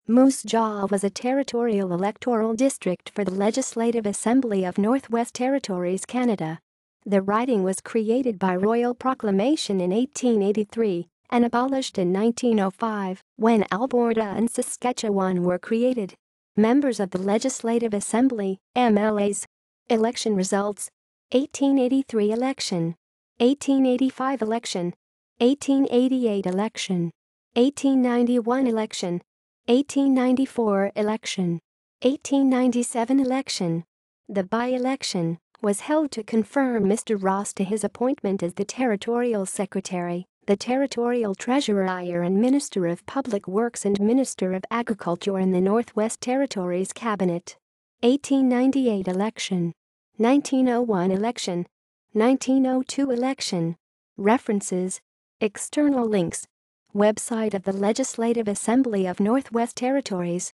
Moose Jaw was a territorial electoral district for the Legislative Assembly of Northwest Territories, Canada. The riding was created by royal proclamation in 1883 and abolished in 1905 when Alberta and Saskatchewan were created. Members of the Legislative Assembly, MLAs. Election results: 1883 election, 1885 election, 1888 election, 1891 election, 1894 election, 1897 election. The by-election was held to confirm Mr. Ross to his appointment as the Territorial Secretary, the Territorial Treasurer and Minister of Public Works and Minister of Agriculture in the Northwest Territories Cabinet. 1898 election, 1901 election, 1902 election. References: external links. Website of the Legislative Assembly of Northwest Territories.